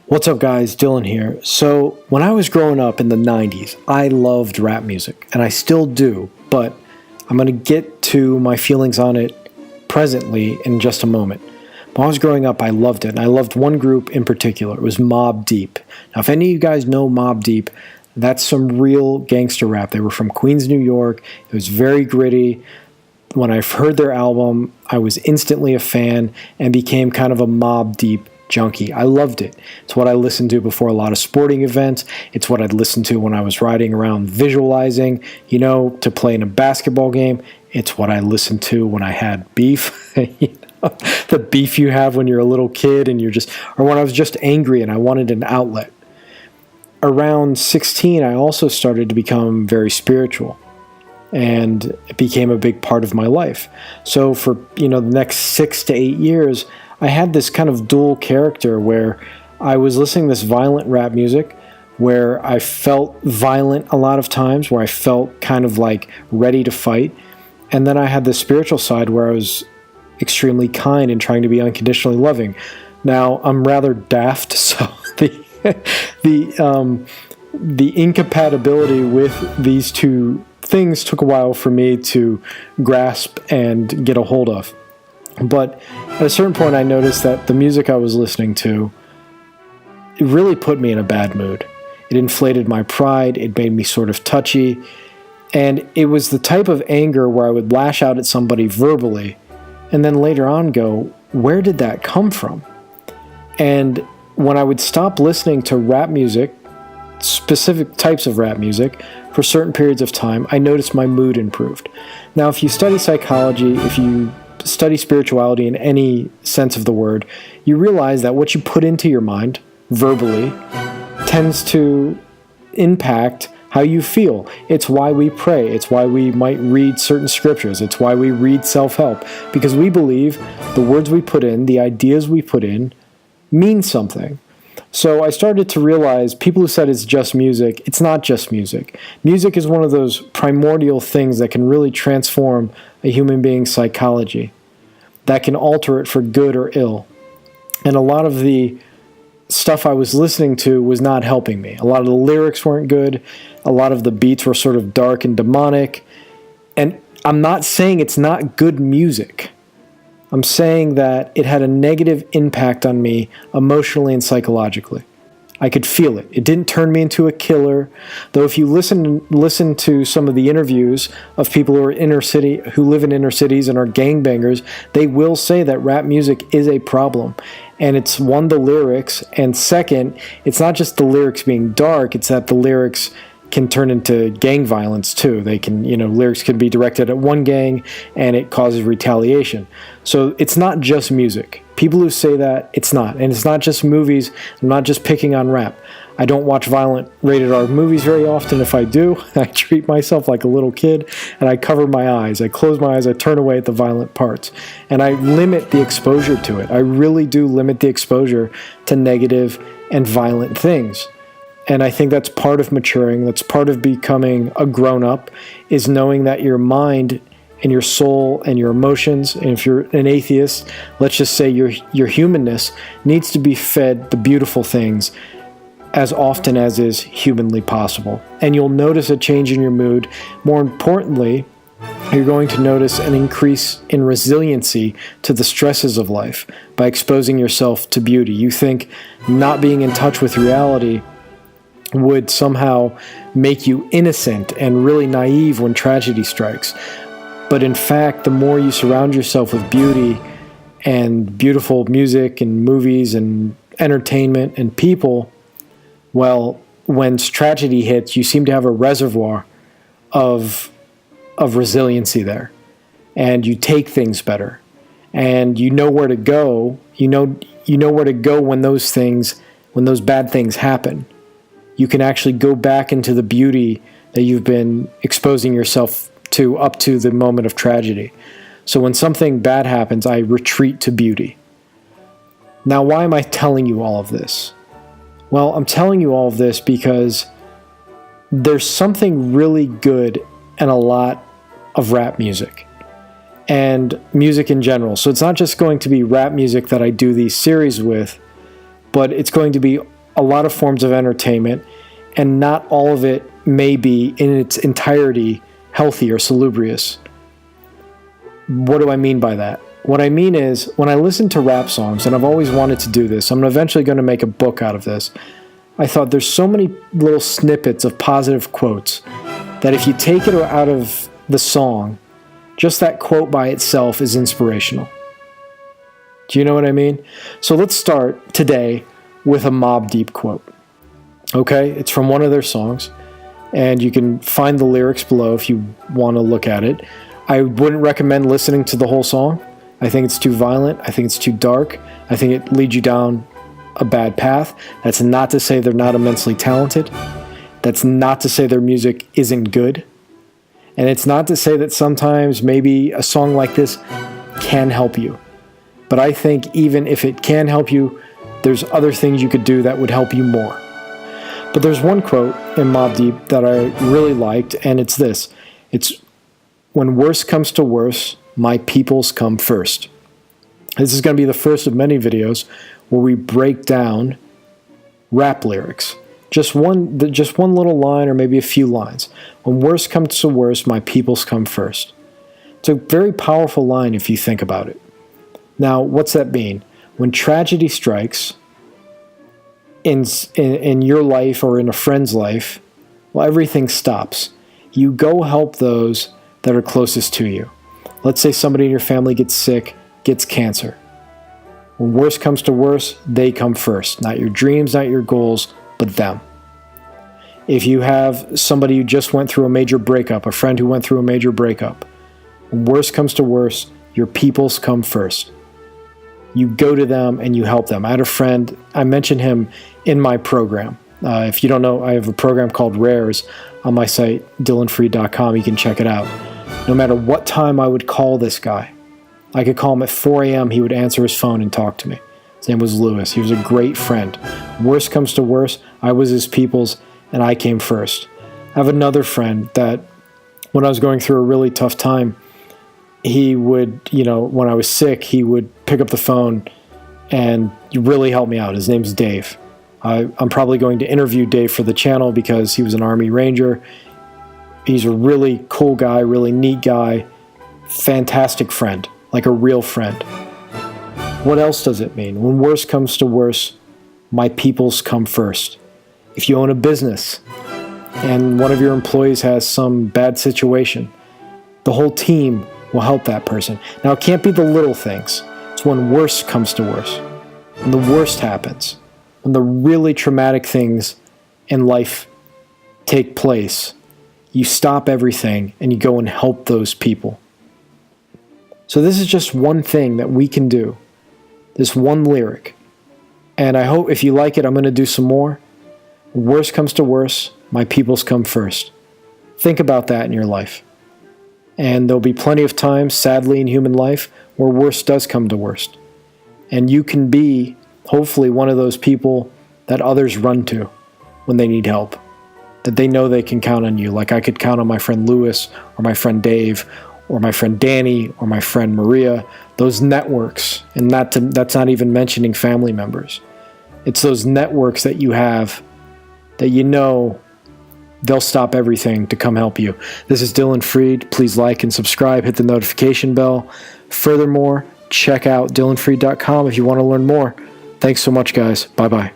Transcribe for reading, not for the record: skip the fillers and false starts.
What's up, guys? Dylan here. So, when I was growing up in the 90s, I loved rap music, and I still do, but I'm going to get to my feelings on it presently in just a moment. When I was growing up, I loved it, and I loved one group in particular. It was MOBB DEEP. Now, if any of you guys know MOBB DEEP, that's some real gangster rap. They were from Queens, New York. It was very gritty. When I heard their album, I was instantly a fan and became kind of a MOBB DEEP junkie. I loved it. It's what I listened to before a lot of sporting events. It's what I'd listen to when I was riding around visualizing, to play in a basketball game. It's what I listened to when I had beef. The beef you have when you're a little kid and or when I was just angry and I wanted an outlet. Around 16, I also started to become very spiritual, and it became a big part of my life. So for, the next 6 to 8 years, I had this kind of dual character where I was listening to this violent rap music where I felt violent a lot of times, where I felt kind of like ready to fight. And then I had the spiritual side where I was extremely kind and trying to be unconditionally loving. Now, I'm rather daft, so the incompatibility with these two things took a while for me to grasp and get a hold of. But at a certain point, I noticed that the music I was listening to, it really put me in a bad mood. It inflated my pride. It made me sort of touchy. And it was the type of anger where I would lash out at somebody verbally and then later on go, where did that come from? And when I would stop listening to rap music, specific types of rap music, for certain periods of time, I noticed my mood improved. Now, if you study psychology, if you study spirituality in any sense of the word, you realize that what you put into your mind verbally tends to impact how you feel. It's why we pray. It's why we might read certain scriptures. It's why we read self-help, because we believe the words we put in, the ideas we put in, mean something. So I started to realize people who said it's just music, it's not just music. Music is one of those primordial things that can really transform a human being's psychology, that can alter it for good or ill. And a lot of the stuff I was listening to was not helping me. A lot of the lyrics weren't good. A lot of the beats were sort of dark and demonic. And I'm not saying it's not good music. I'm saying that it had a negative impact on me emotionally and psychologically. I could feel it. It didn't turn me into a killer, though if you listen to some of the interviews of people who live in inner cities and are gangbangers, they will say that rap music is a problem. And it's one, the lyrics, and second, it's not just the lyrics being dark, it's that the lyrics can turn into gang violence too. They can, lyrics can be directed at one gang and it causes retaliation. So it's not just music. People who say that, it's not. And it's not just movies. I'm not just picking on rap. I don't watch violent rated R movies very often. If I do, I treat myself like a little kid and I cover my eyes. I close my eyes. I turn away at the violent parts. And I limit the exposure to it. I really do limit the exposure to negative and violent things. And I think that's part of maturing, that's part of becoming a grown-up, is knowing that your mind and your soul and your emotions, and if you're an atheist, let's just say your humanness, needs to be fed the beautiful things as often as is humanly possible. And you'll notice a change in your mood. More importantly, you're going to notice an increase in resiliency to the stresses of life by exposing yourself to beauty. You think not being in touch with reality would somehow make you innocent and really naive when tragedy strikes. But in fact, the more you surround yourself with beauty and beautiful music and movies and entertainment and people, well, when tragedy hits, you seem to have a reservoir of resiliency there. And you take things better. And you know where to go. You know where to go when those bad things happen. You can actually go back into the beauty that you've been exposing yourself to up to the moment of tragedy. So when something bad happens, I retreat to beauty. Now, why am I telling you all of this? Well, I'm telling you all of this because there's something really good in a lot of rap music and music in general. So it's not just going to be rap music that I do these series with, but it's going to be a lot of forms of entertainment, and not all of it may be in its entirety healthy or salubrious. What do I mean by that? What I mean is, when I listen to rap songs, and I've always wanted to do this, I'm eventually going to make a book out of this, I thought there's so many little snippets of positive quotes that if you take it out of the song, just that quote by itself is inspirational. Do you know what I mean? So let's start today with a MOBB DEEP quote. Okay, it's from one of their songs, and you can find the lyrics below if you want to look at it. I wouldn't recommend listening to the whole song. I think it's too violent. I think it's too dark. I think it leads you down a bad path. That's not to say they're not immensely talented. That's not to say their music isn't good. And it's not to say that sometimes maybe a song like this can help you. But I think even if it can help you, there's other things you could do that would help you more. But there's one quote in MOBB DEEP that I really liked, and it's this. It's, "When worse comes to worse, my peoples come first." This is going to be the first of many videos where we break down rap lyrics. Just one little line, or maybe a few lines. "When worse comes to worse, my peoples come first." It's a very powerful line if you think about it. Now, what's that mean? When tragedy strikes in your life or in a friend's life, well, everything stops. You go help those that are closest to you. Let's say somebody in your family gets sick, gets cancer. When worse comes to worse, they come first. Not your dreams, not your goals, but them. If you have somebody who just went through a major breakup, a friend who went through a major breakup, when worse comes to worse, your peoples come first. You go to them and you help them. I had a friend, I mentioned him in my program. If you don't know, I have a program called Rares on my site, dylanfreed.com. You can check it out. No matter what time I would call this guy, I could call him at 4 a.m. He would answer his phone and talk to me. His name was Lewis. He was a great friend. Worst comes to worst, I was his people's, and I came first. I have another friend that when I was going through a really tough time, he would, when I was sick, he would pick up the phone and really help me out. His name's Dave. I'm probably going to interview Dave for the channel because he was an Army Ranger. He's a really cool guy, really neat guy, fantastic friend, like a real friend. What else does it mean? When worse comes to worse, my peoples come first. If you own a business and one of your employees has some bad situation, the whole team will help that person. Now, it can't be the little things. It's when worse comes to worse, when the worst happens, when the really traumatic things in life take place, you stop everything and you go and help those people. So this is just one thing that we can do, this one lyric. And I hope if you like it, I'm going to do some more. Worst comes to worse, my peoples come first. Think about that in your life. And there'll be plenty of times, sadly, in human life where worst does come to worst. And you can be, hopefully, one of those people that others run to when they need help. That they know they can count on you, like I could count on my friend Lewis, or my friend Dave, or my friend Danny, or my friend Maria. Those networks, and that's not even mentioning family members. It's those networks that you have that you know they'll stop everything to come help you. This is Dylan Freed. Please like and subscribe. Hit the notification bell. Furthermore, check out dylanfreed.com if you want to learn more. Thanks so much, guys. Bye-bye.